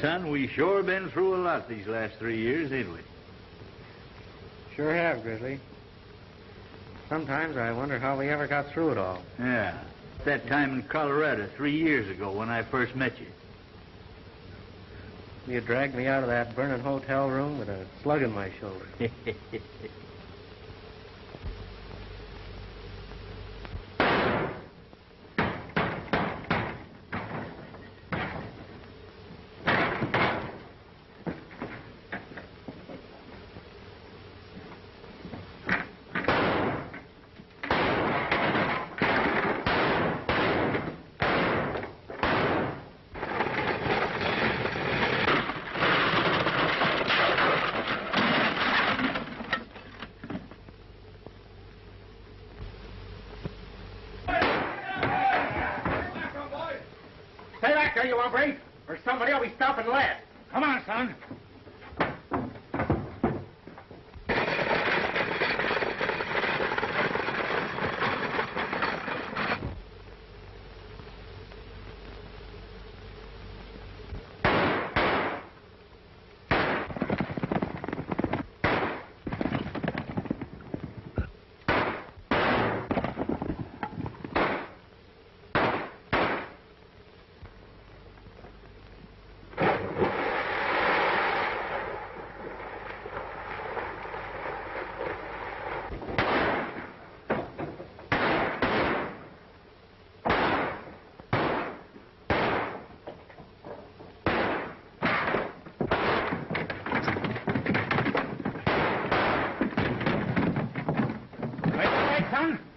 son, we sure been through a lot these last 3 years, ain't we? Sure have, Grizzly. Sometimes I wonder how we ever got through it all. Yeah. That time in Colorado 3 years ago when I first met you. You dragged me out of that burning hotel room with a slug in my shoulder. You hombre, or somebody will be stopping lead. Come on, son.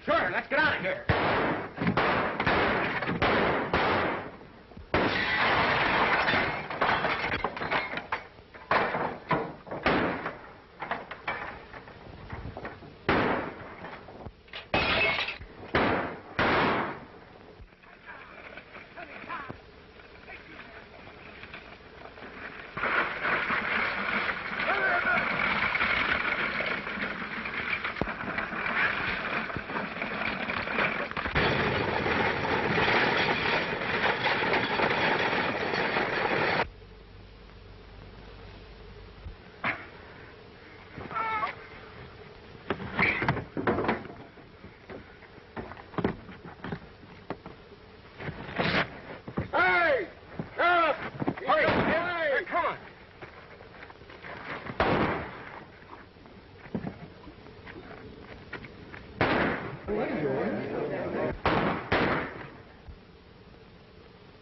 Sure, let's get out of here.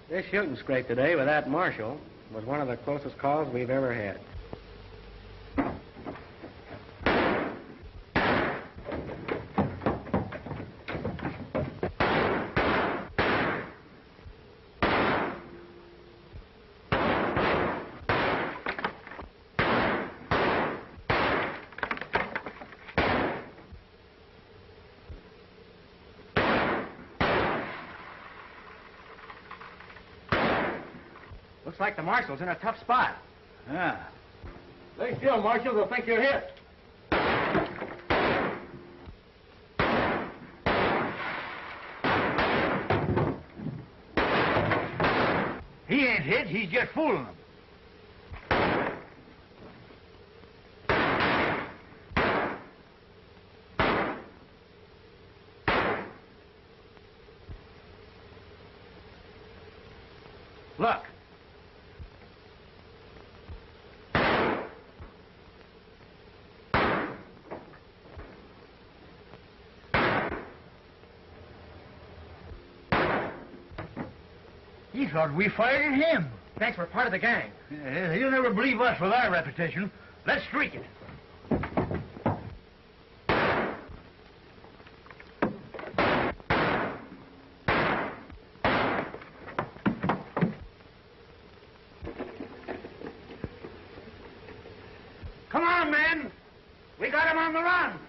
This shooting scrape today with that marshal was one of the closest calls we've ever had. Looks like the marshal's in a tough spot. Yeah. Stay still, Marshal. They'll think you're hit. He ain't hit, he's just fooling them. Look. He thought we fired at him. Thanks, we're part of the gang. He'll never believe us with our reputation. Let's streak it. Come on, men. We got him on the run.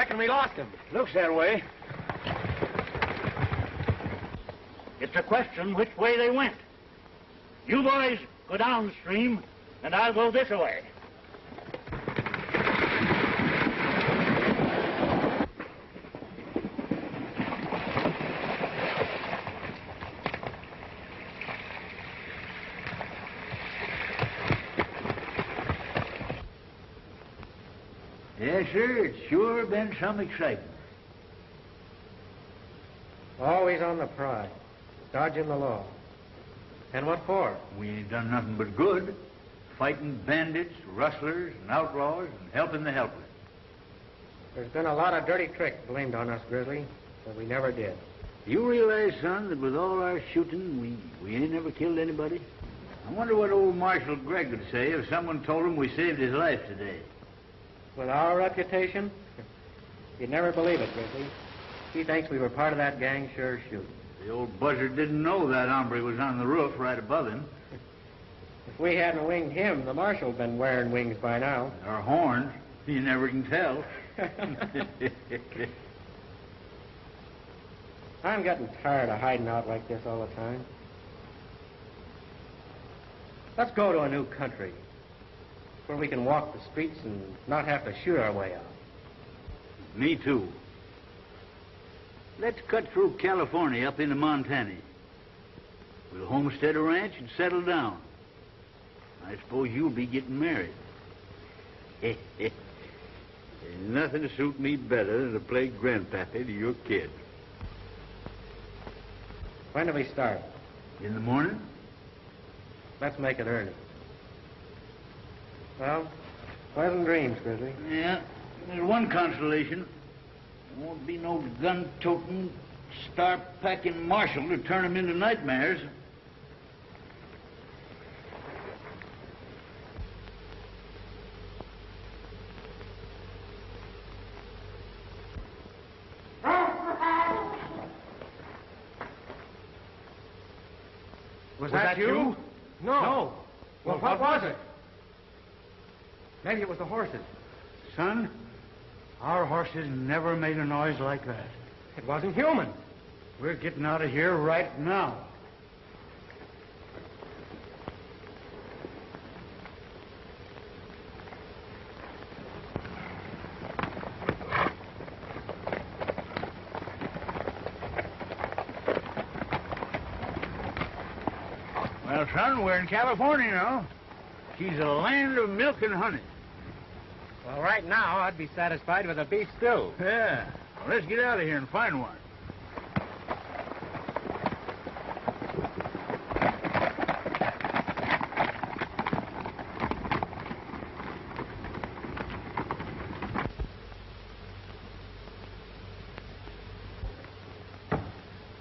reckon we lost him. Looks that way. It's a question which way they went. You boys go downstream, and I'll go this way. Yes, sir, it's sure been some excitement. Always on the prowl, dodging the law. And what for? We ain't done nothing but good. Fighting bandits, rustlers, and outlaws, and helping the helpless. There's been a lot of dirty tricks blamed on us, Grizzly, but we never did. You realize, son, that with all our shooting, we ain't never killed anybody? I wonder what old Marshal Gregg would say if someone told him we saved his life today. With our reputation, you'd never believe it, Grizzly. He thinks we were part of that gang sure shooting. The old buzzard didn't know that hombre was on the roof right above him. If we hadn't winged him, the marshal'd been wearing wings by now. Our horns, you never can tell. I'm getting tired of hiding out like this all the time. Let's go to a new country where we can walk the streets and not have to shoot our way out. Me too. Let's cut through California up into Montana. We'll homestead a ranch and settle down. I suppose you'll be getting married. There's nothing to suit me better than to play grandpappy to your kid. When do we start? In the morning? Let's make it early. Well, pleasant dreams, Grizzly. Yeah, there's one consolation. There won't be no gun-toting, star-packing marshal to turn them into nightmares. Was that you? No. Well, what was it? Maybe it was the horses. Son, our horses never made a noise like that. It wasn't human. We're getting out of here right now. Well, son, we're in California now. She's a land of milk and honey. Well, right now, I'd be satisfied with a beef stew. Yeah. Well, let's get out of here and find one.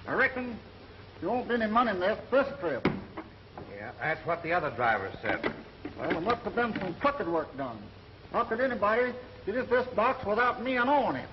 I reckon there won't be any money left this trip. Yeah, that's what the other driver said. Well, there must have been some crooked work done. How could anybody get in this box without me knowing it?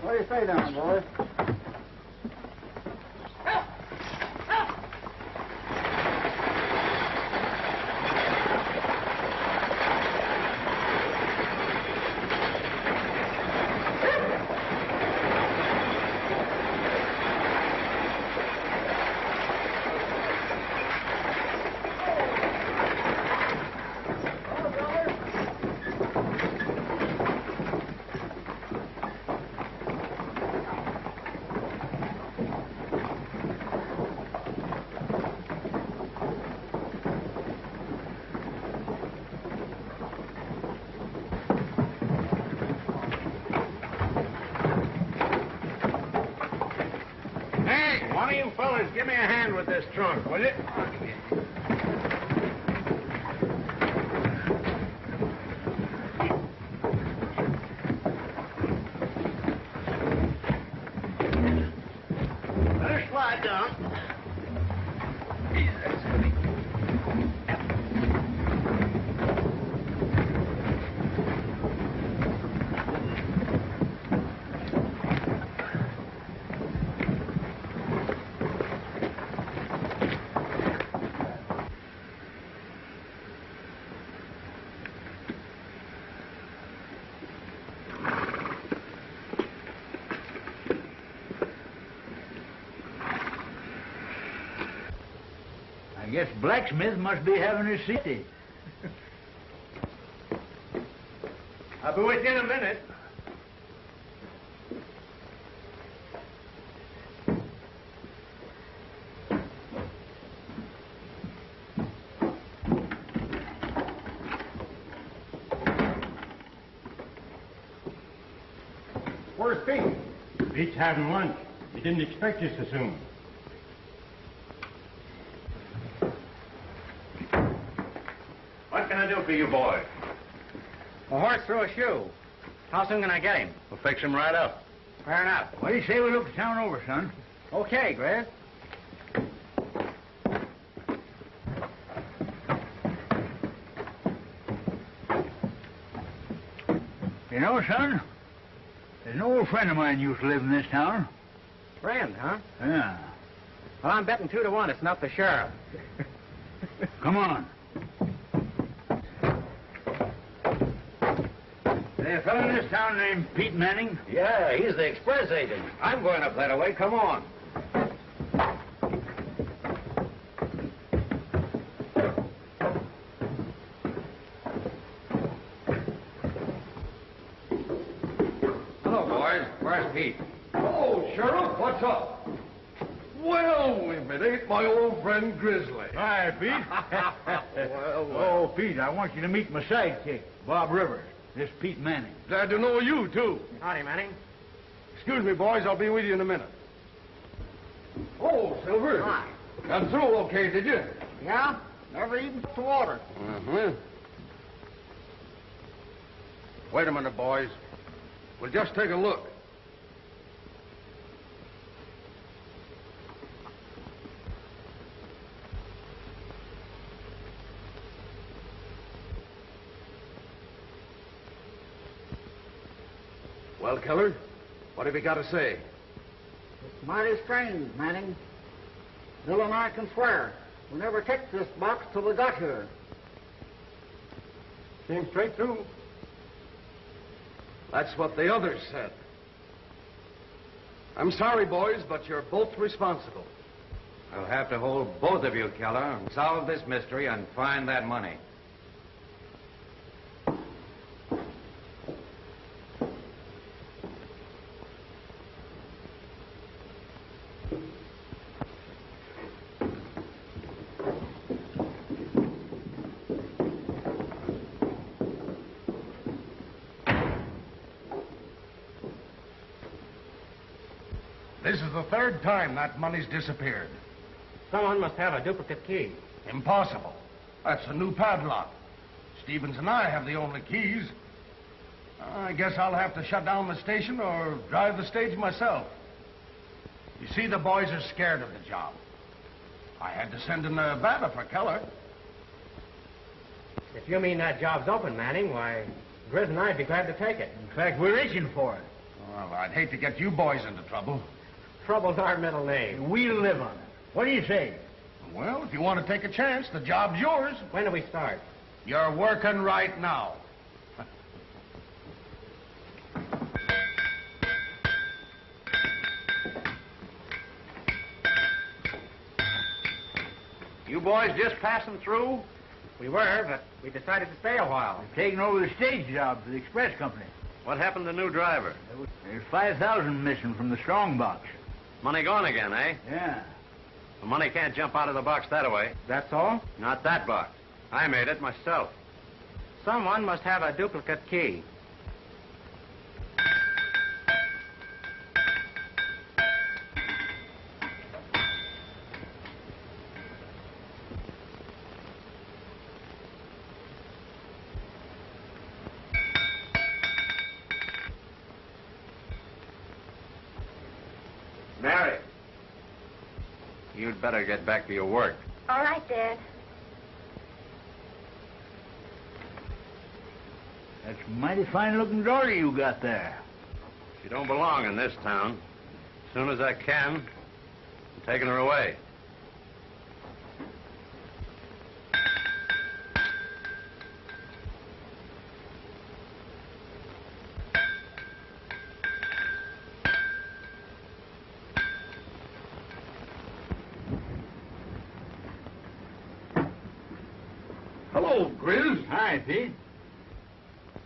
What do you say down, boys? Boys, give me a hand with this trunk, will you? Let her slide down. I guess blacksmith must be having his city. I'll be with you in a minute. Where's Pete? Pete's having lunch. He didn't expect you so soon. What can I do for you boys? A horse through a shoe. How soon can I get him? We'll fix him right up. Fair enough. What do you say we look the town over, son? Okay, Grizz. You know, son, there's an old friend of mine used to live in this town. Friend, huh? Yeah. Well, I'm betting 2 to 1 it's not the sheriff. Come on. There's a fellow in this town named Pete Manning. Yeah, he's the express agent. I'm going up that way. Come on. Hello, boys. Where's Pete? Oh, Sheriff, what's up? Well, if it ain't my old friend Grizzly. Hi, Pete. Oh, Pete, I want you to meet my sidekick, Bob Rivers. This Pete Manning. Glad to know you, too. Howdy, Manning. Excuse me, boys. I'll be with you in a minute. Oh, Silver. Hi. Got through okay, did you? Yeah? Never even to water. Uh-huh. Wait a minute, boys. We'll just take a look. Well, Keller, what have you got to say? It's mighty strange, Manning. Bill and I can swear. We never took this box till we got here. Came straight through. That's what the others said. I'm sorry, boys, but you're both responsible. I'll have to hold both of you, Keller, and solve this mystery and find that money. This is the third time that money's disappeared. Someone must have a duplicate key. Impossible. That's a new padlock. Stevens and I have the only keys. I guess I'll have to shut down the station or drive the stage myself. You see, the boys are scared of the job. I had to send in Nevada for Keller. If you mean that job's open, Manning, why, Grizz and I'd be glad to take it. In fact, we're itching for it. Well, I'd hate to get you boys into trouble. Trouble's our middle name. We'll live on it. What do you say? Well, if you want to take a chance, the job's yours. When do we start? You're working right now. You boys just passing through? We were, but we decided to stay a while. Taking over the stage job for the express company. What happened to the new driver? There's 5,000 missing from the strong box. Money gone again, eh? Yeah. The money can't jump out of the box that way. That's all? Not that box. I made it myself. Someone must have a duplicate key. Mary, you'd better get back to your work. All right, Dad. That's a mighty fine-looking daughter you got there. She don't belong in this town. As soon as I can, I'm taking her away. Hello, Grizz. Hi, Pete.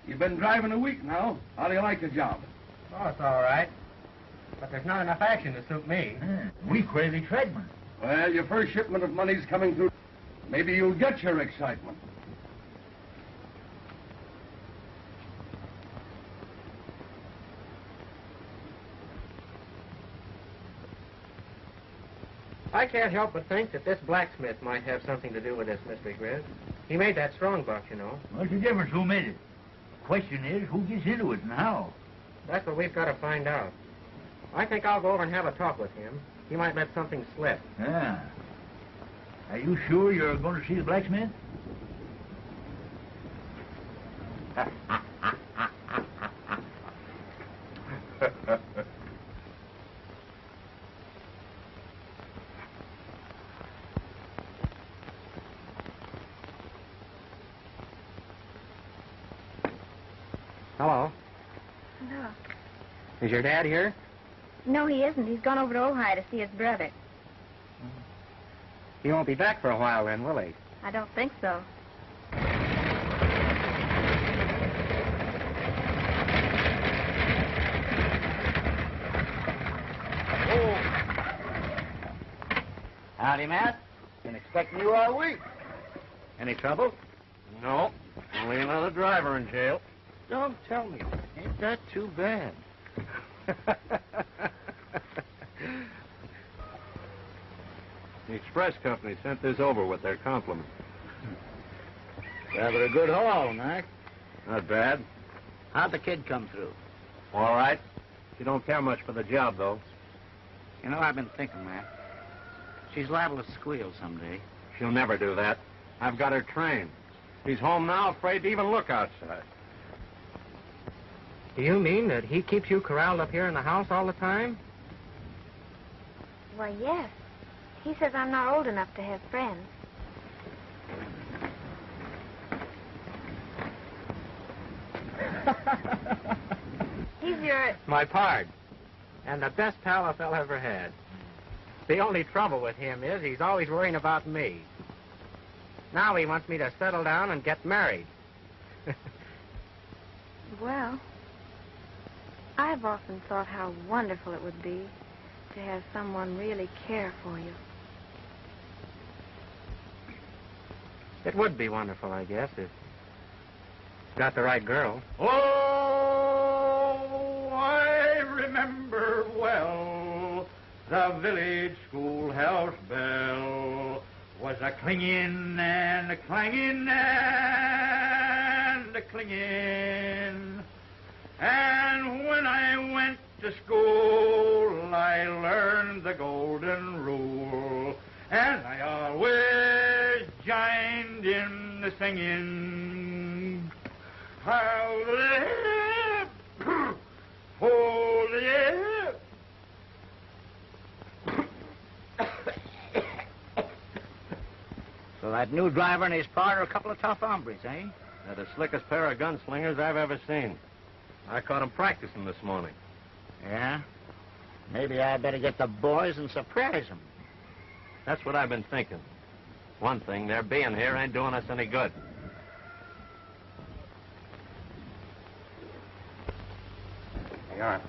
You've been driving a week now. How do you like the job? Oh, it's all right. But there's not enough action to suit me. We crazy tradesmen. Well, your first shipment of money's coming through. Maybe you'll get your excitement. I can't help but think that this blacksmith might have something to do with this mystery, Grizz. He made that strong box, you know. What's the difference who made it? The question is, who gets into it and how? That's what we've got to find out. I think I'll go over and have a talk with him. He might let something slip. Yeah. Are you sure you're going to see the blacksmith? Hello. No. Is your dad here? No, he isn't. He's gone over to Ojai to see his brother. He won't be back for a while then, will he? I don't think so. Howdy, Matt. Been expecting you all week. Any trouble? No, only another driver in jail. Don't tell me. Ain't that too bad? The express company sent this over with their compliments. Rather a good haul, Mac. Not bad. How'd the kid come through? All right. She don't care much for the job, though. You know, I've been thinking, Mac. She's liable to squeal someday. She'll never do that. I've got her trained. She's home now, afraid to even look outside. Do you mean that he keeps you corralled up here in the house all the time? Why, yes. He says I'm not old enough to have friends. He's your... My pard. And the best pal a fella ever had. The only trouble with him is he's always worrying about me. Now he wants me to settle down and get married. Well, I've often thought how wonderful it would be to have someone really care for you. It would be wonderful, I guess, if got the right girl. Oh, I remember well the village schoolhouse bell was a clinging and a clanging and a clinging. And when I went to school, I learned the golden rule, and I always joined in the singing. How the hold the So that new driver and his pard are a couple of tough hombres, eh? They're the slickest pair of gunslingers I've ever seen. I caught them practicing this morning. Yeah? Maybe I better get the boys and surprise them. That's what I've been thinking. One thing, their being here ain't doing us any good. They are.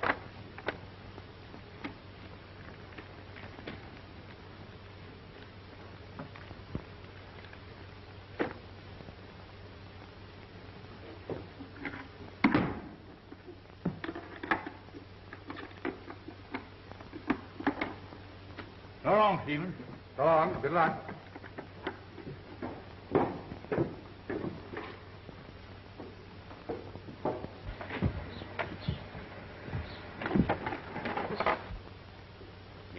So long, Stephen. So long. Good luck.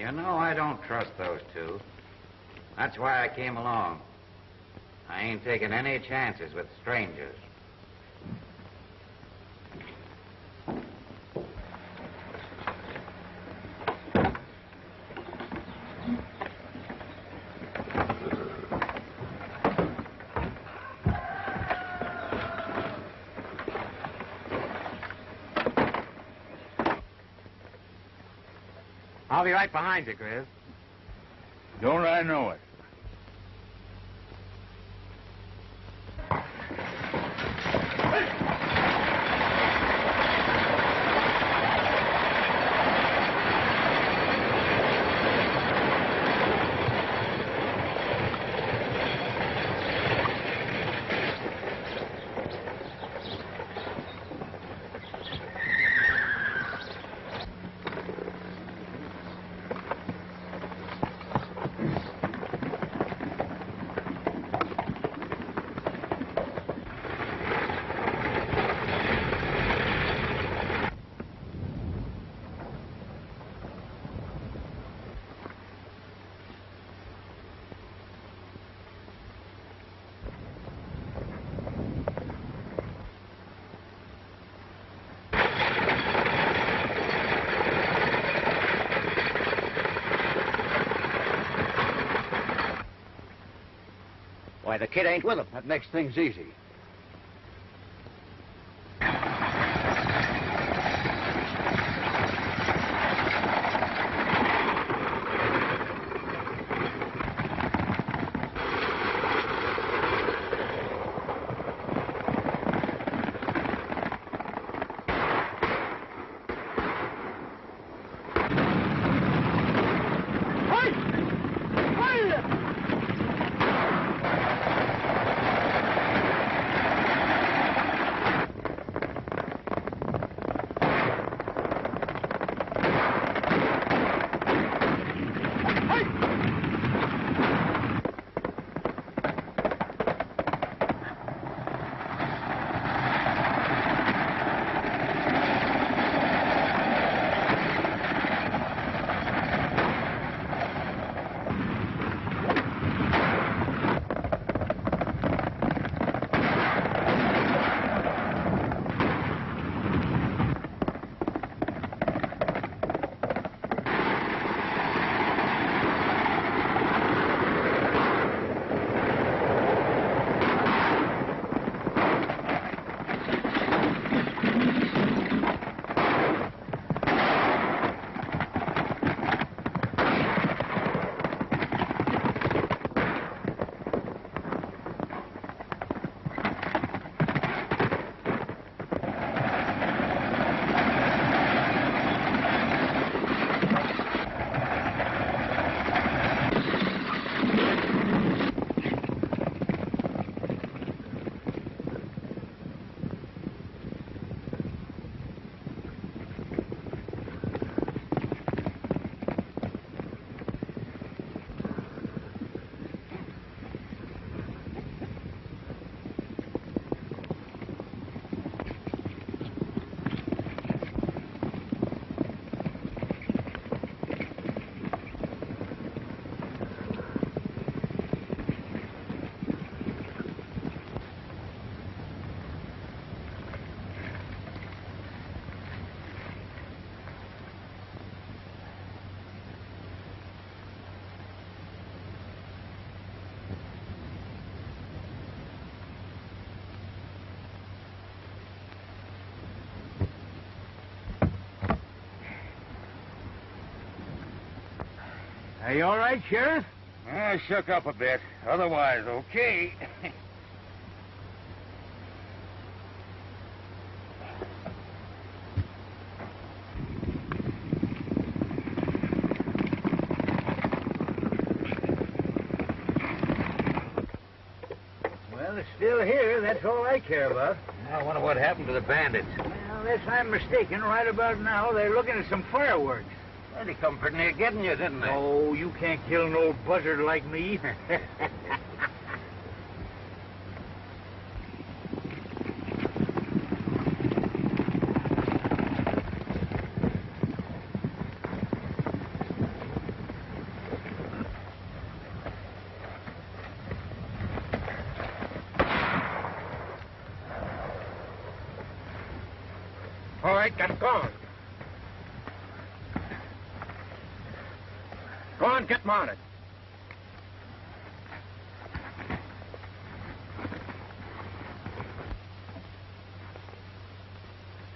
You know I don't trust those two. That's why I came along. I ain't taking any chances with strangers. I'll be right behind you, Grizz. Don't I know it? Why, the kid ain't with him. That makes things easy. Are you all right, Sheriff? I shook up a bit. Otherwise, okay. Well, it's still here. That's all I care about. I wonder what happened to the bandits. Well, unless I'm mistaken, right about now, they're looking at some fireworks. Well, they come pretty near getting you, didn't they? Oh, you can't kill an old buzzard like me. right, get going. Go on, get mounted.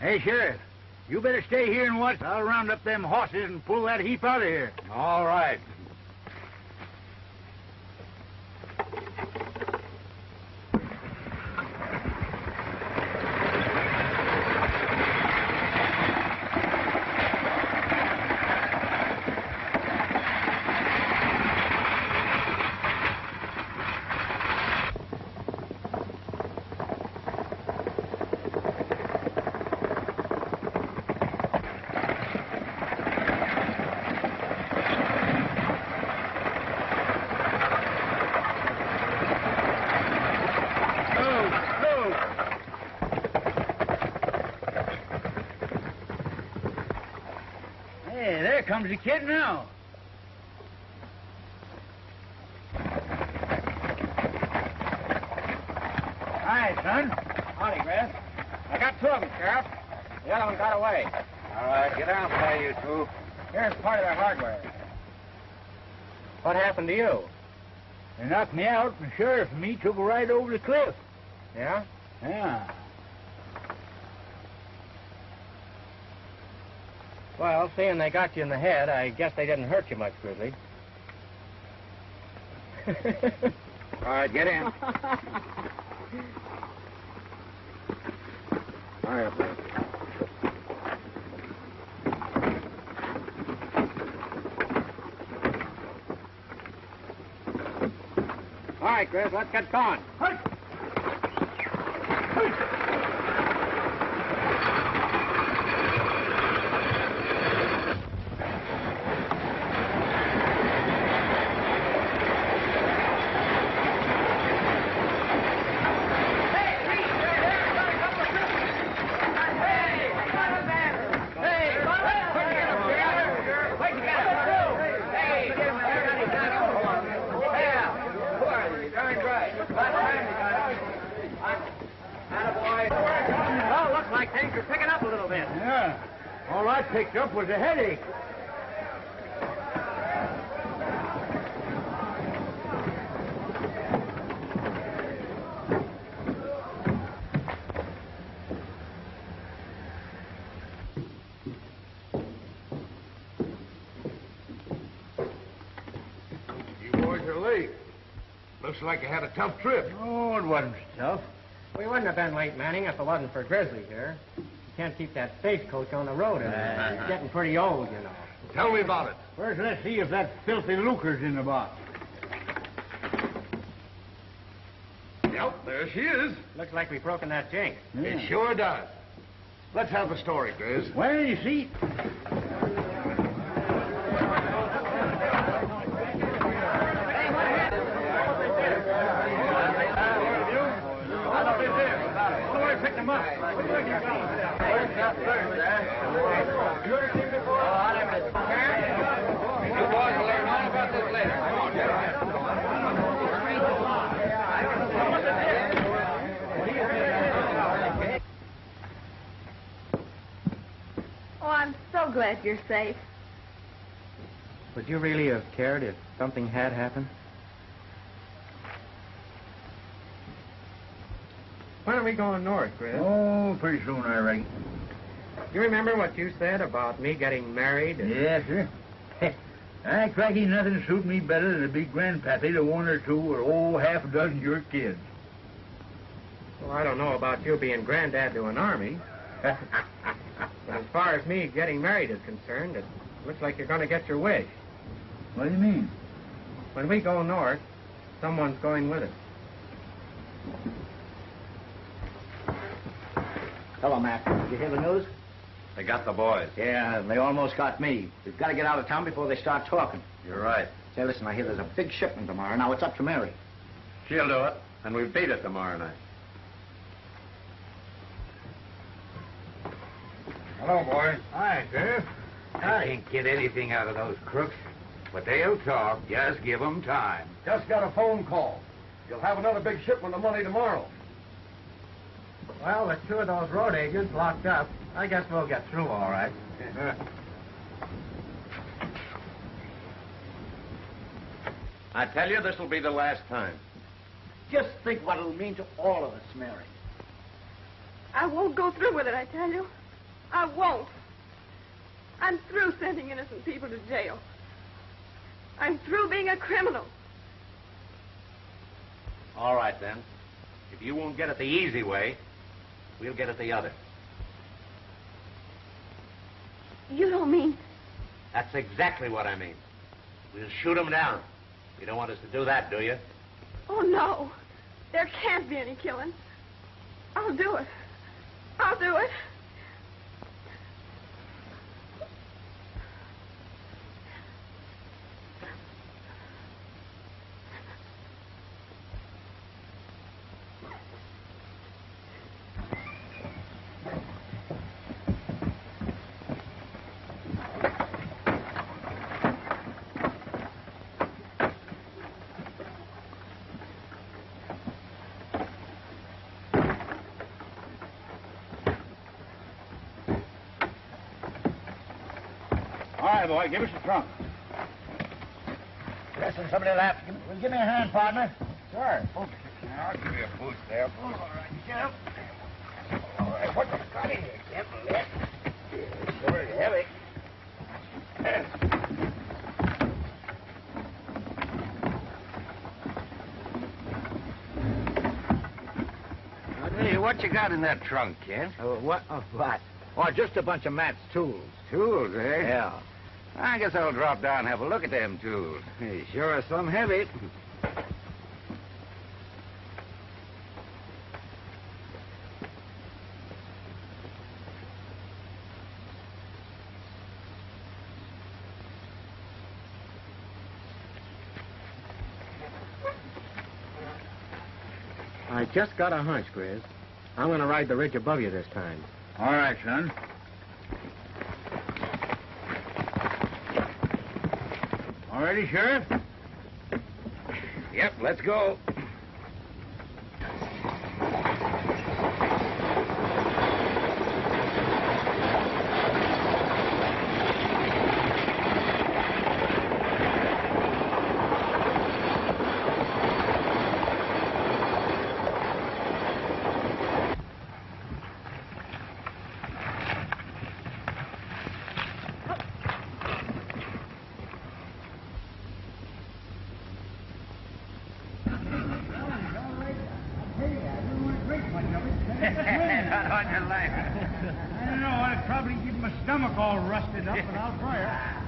Hey, Sheriff, you better stay here and watch. I'll round up them horses and pull that heap out of here. All right. Hey, there comes the kid now. Hi, son. Howdy, Chris. I got two of them, Sheriff. The other one got away. All right, get out there, you two. Here's part of their hardware. What happened to you? They knocked me out, and the sheriff and me took a ride over the cliff. Yeah? Yeah. Well, seeing they got you in the head, I guess they didn't hurt you much, Grizzly. All right, get in. Hurry up, man. All right, Chris, let's get going. Well, looks like things are picking up a little bit. Yeah. All I picked up was a headache. You boys are late. Looks like you had a tough trip. Oh, it wasn't tough. We wouldn't have been late, Manning, if it wasn't for Grizzly here. You can't keep that stagecoach on the road anymore. It's getting pretty old, you know. Tell me about it. First, let's see if that filthy lucre's in the box. Yep, there she is. Looks like we've broken that jinx. It sure does. Let's have the story, Grizz. Well, you see, Oh, I'm so glad you're safe. Would you really have cared if something had happened? When are we going north, Chris? oh, pretty soon, I reckon. You remember what you said about me getting married? Yes, sir. Cracky, nothing suit me better than to be grandpappy to one or two or, half a dozen of your kids. Well, I don't know about you being granddad to an army. But as far as me getting married is concerned, it looks like you're going to get your wish. What do you mean? When we go north, someone's going with us. Hello, Mac. Did you hear the news? They got the boys. Yeah, they almost got me. We've got to get out of town before they start talking. You're right. Say, listen, I hear there's a big shipment tomorrow. Now, it's up to Mary. She'll do it, and we beat it tomorrow night. Hello, boys. Hi, Sheriff. I can't get anything out of those crooks, but they'll talk. Just give them time. Just got a phone call. You'll have another big shipment of money tomorrow. Well, with two of those road agents locked up, I guess we'll get through all right. I tell you, this will be the last time. Just think what it'll mean to all of us, Mary. I won't go through with it, I tell you. I won't. I'm through sending innocent people to jail. I'm through being a criminal. All right, then. If you won't get it the easy way, we'll get it the other. You don't mean... That's exactly what I mean. We'll shoot him down. You don't want us to do that, do you? Oh, no. There can't be any killing. I'll do it. I'll do it. All right, boy, give us the trunk. Listen, somebody will will you give me a hand, partner? Sure. I'll give you a boost there. All right, Sheriff. All right, what the got in here, Sheriff? It's very heavy. Hey, what you got in that trunk, kid? What? Oh, just a bunch of Matt's tools. Tools, eh? Yeah. I guess I'll drop down and have a look at them tools. Hey, sure are some heavy. I just got a hunch, Grizz. I'm going to ride the ridge above you this time. All right, son. All ready, Sheriff? Yep, let's go. Not on your life. I don't know. I'd probably give my stomach all rusted up, but I'll try it.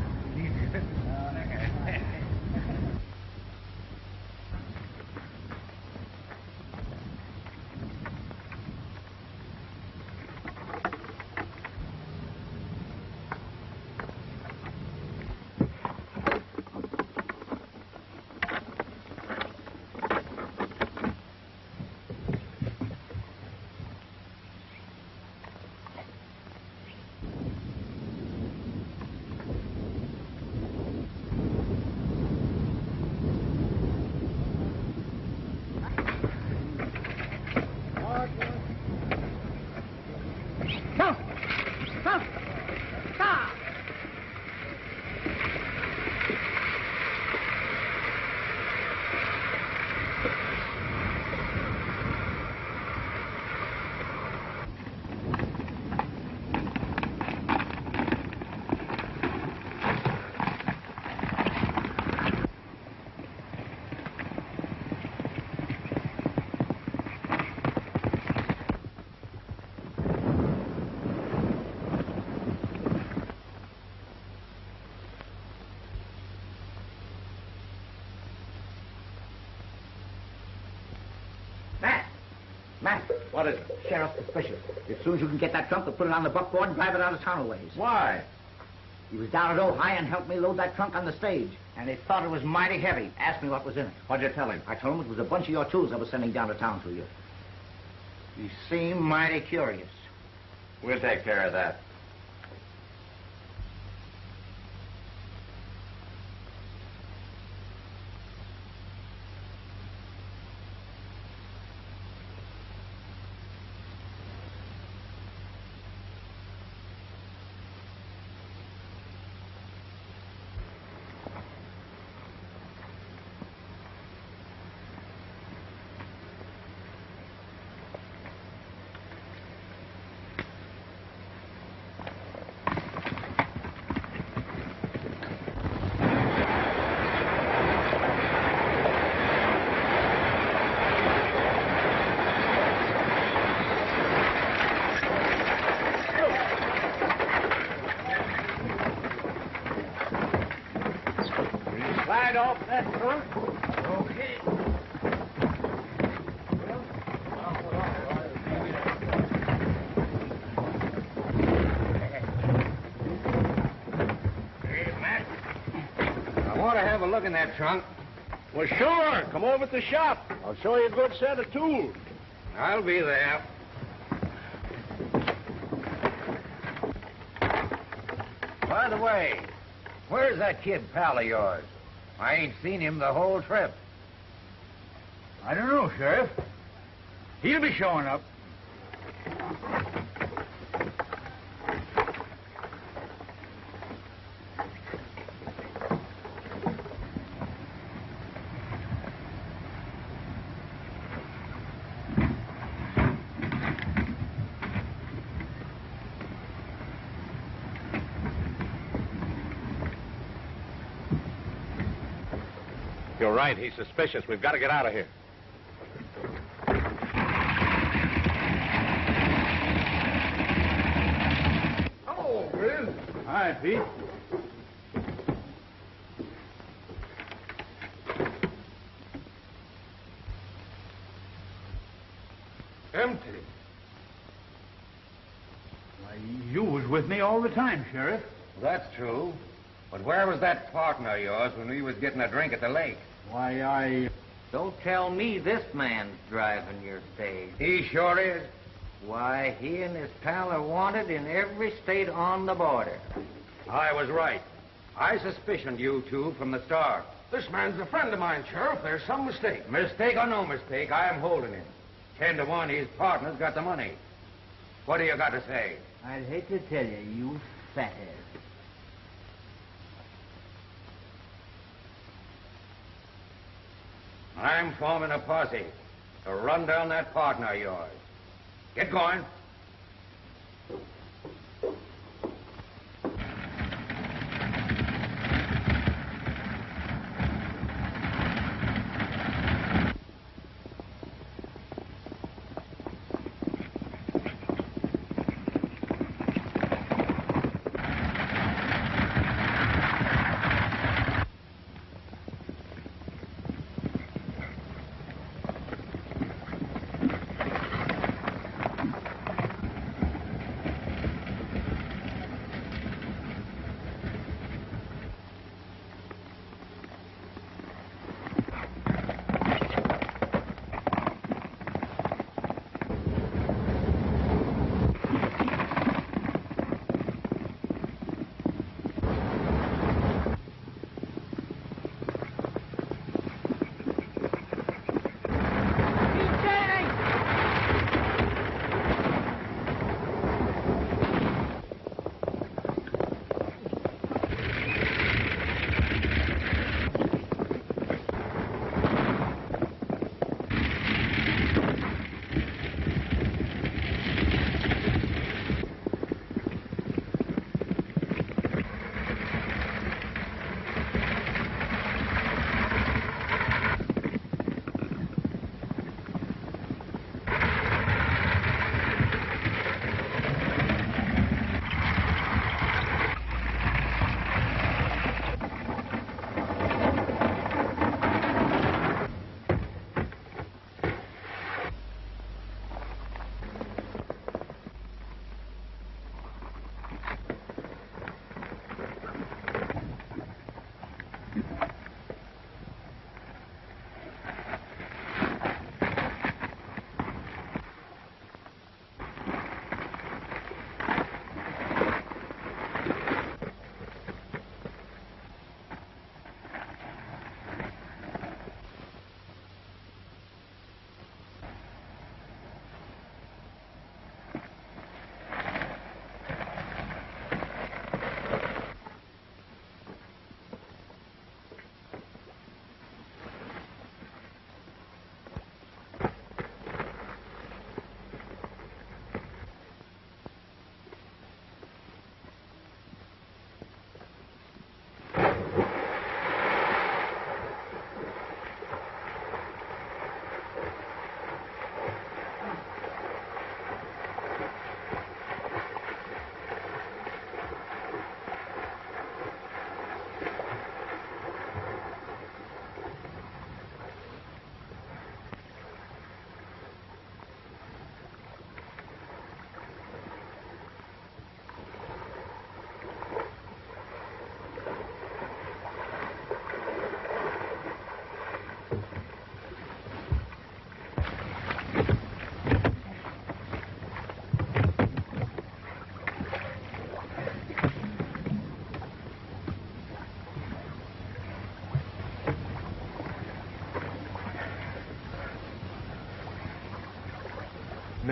Matt, What is it? Sheriff's suspicious. As soon as you can get that trunk, to put it on the buckboard and drive it out of town a ways. Why? He was down at Ojai and helped me load that trunk on the stage. And he thought it was mighty heavy. Asked me what was in it. What'd you tell him? I told him it was a bunch of your tools I was sending down to town to you. He seemed mighty curious. We'll take care of that. right off that trunk. Okay. Hey, Matt. I want to have a look in that trunk. Well, sure. Come over to the shop. I'll show you a good set of tools. I'll be there. By the way, where's that kid pal of yours? I ain't seen him the whole trip. I don't know, Sheriff. He'll be showing up. You're right. He's suspicious. We've got to get out of here. Hello, Grizz. Hi, Pete. Empty. Why, you was with me all the time, Sheriff. That's true. But where was that partner of yours when we was getting a drink at the lake? Why, Don't tell me this man's driving your stage. He sure is. Why, he and his pal are wanted in every state on the border. I was right. I suspicioned you two from the start. This man's a friend of mine, Sheriff. There's some mistake. Mistake or no mistake, I am holding him. 10 to 1, his partner's got the money. What do you got to say? I'd hate to tell you, you fathead. I'm forming a posse to run down that partner of yours. Get going.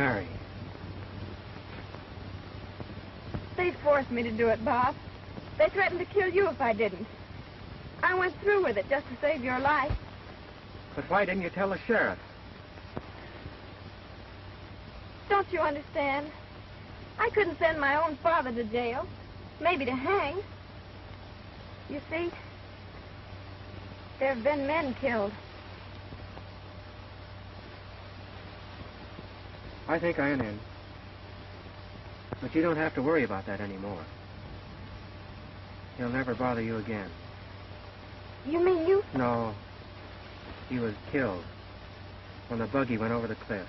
Mary. They forced me to do it, Bob. They threatened to kill you if I didn't. I went through with it just to save your life. But why didn't you tell the sheriff? Don't you understand? I couldn't send my own father to jail. Maybe to hang. You see, there have been men killed. I think I am in. But you don't have to worry about that anymore. He'll never bother you again. You mean you... No. He was killed when the buggy went over the cliff.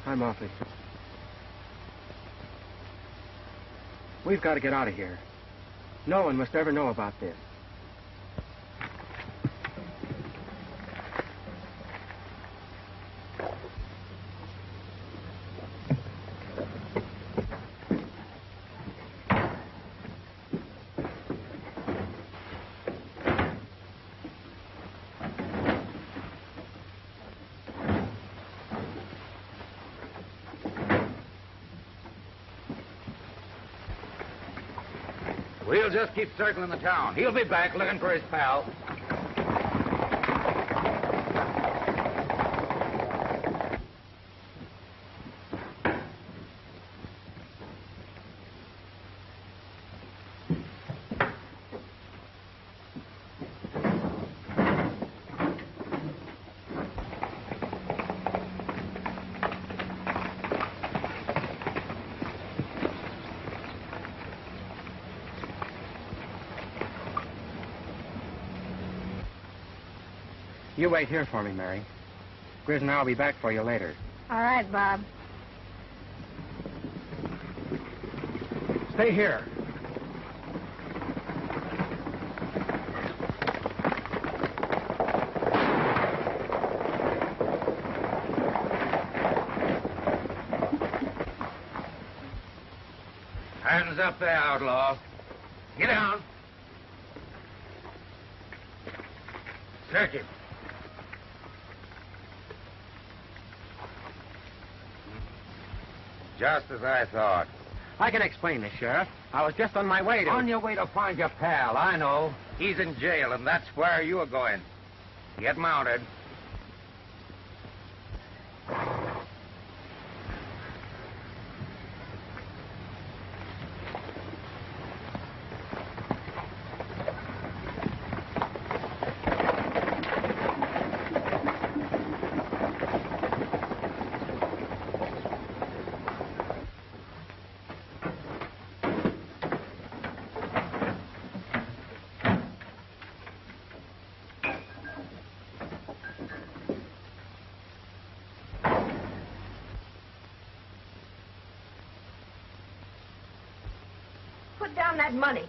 I'm awfully sorry. We've got to get out of here. No one must ever know about this. We'll just keep circling the town. He'll be back looking for his pal. You wait here for me, Mary. Grizz and I'll be back for you later. All right, Bob. Stay here. Hands up there, outlaw. Get down. Search him. Just as I thought. I can explain this, Sheriff. I was just on my way to... On your way to find your pal, I know. He's in jail, and that's where you are going. Get mounted. Put down that money.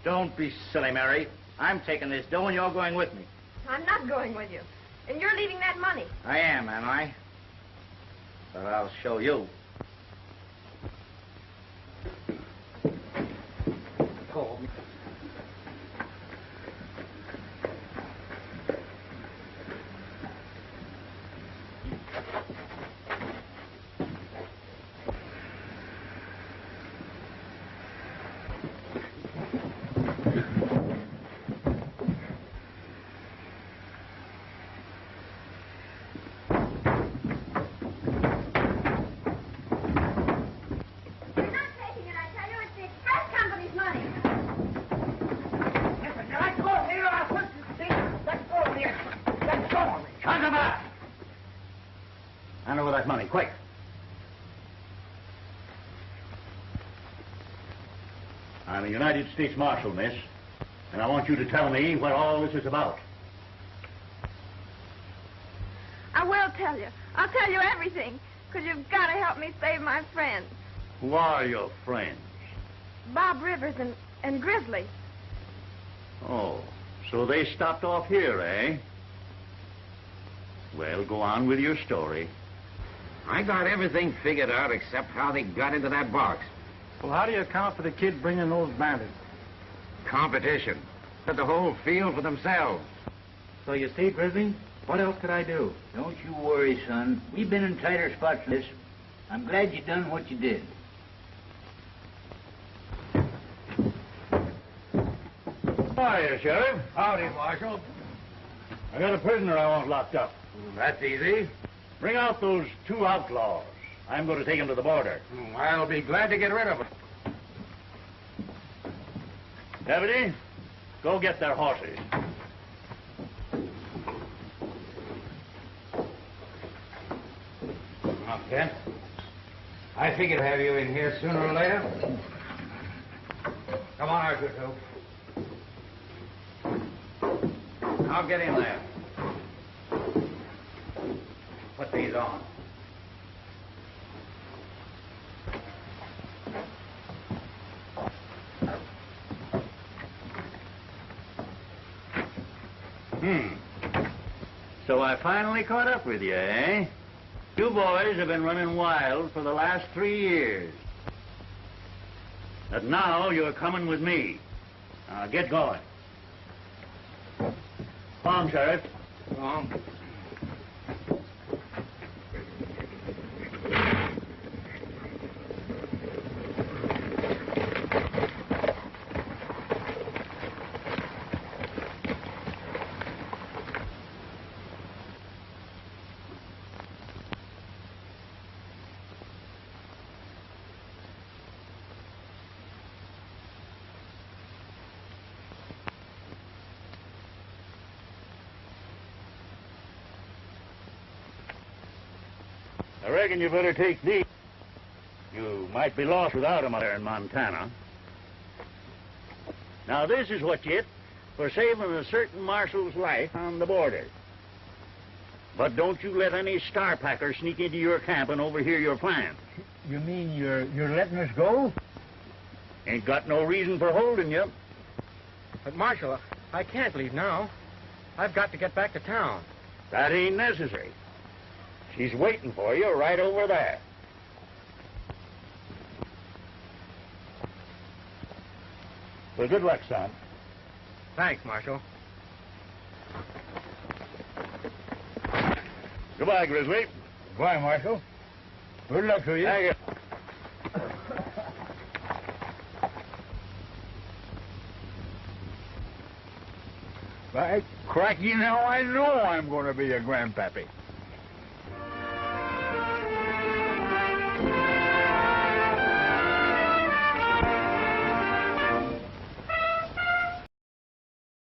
Don't be silly, Mary. I'm taking this dough and you're going with me. I'm not going with you. And you're leaving that money. I am I? But I'll show you. Go. Hand over that money, quick. I'm a United States Marshal, miss, and I want you to tell me what all this is about. I will tell you. I'll tell you everything, because you've got to help me save my friends. Who are your friends? Bob Rivers and Grizzly. Oh, so they stopped off here, eh? Well, go on with your story. I got everything figured out except how they got into that box. Well, how do you account for the kid bringing those bandits? Competition. Had the whole field for themselves. So you see, Grizzly, What else could I do? Don't you worry, son. We've been in tighter spots than this. I'm glad you done what you did. Hiya, Sheriff. Howdy, Marshal. I got a prisoner I want locked up. That's easy. Bring out those 2 outlaws. I'm going to take them to the border. I'll be glad to get rid of them. Deputy, go get their horses. Now, Kent, I figured I'd have you in here sooner or later. Come on, Arthur, too. Now get in there. Put these on. So I finally caught up with you, eh? You boys have been running wild for the last 3 years. But now you're coming with me. Now get going. On, Sheriff. Go on. I reckon you better take these. You might be lost without them out there in Montana. Now, this is what you get for saving a certain marshal's life on the border. But don't you let any star packer sneak into your camp and overhear your plans. You mean you're letting us go? Ain't got no reason for holding you. But, Marshal, I can't leave now. I've got to get back to town. That ain't necessary. She's waiting for you right over there. Well, good luck, son. Thanks, Marshal. Goodbye, Grizzly. Goodbye, Marshal. Good luck to you. Thank you. By cracky, now I know I'm going to be a grandpappy.